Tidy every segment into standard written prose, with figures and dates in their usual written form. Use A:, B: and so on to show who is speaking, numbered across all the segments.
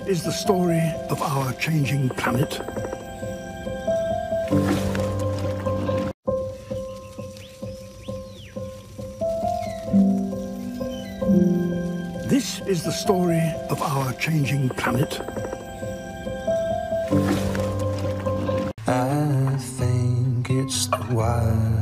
A: is the story of our changing planet. This is the story of our changing planet.
B: I think it's the wild.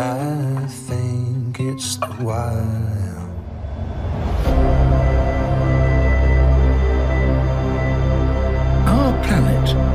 B: I think it's the wild.
A: Our planet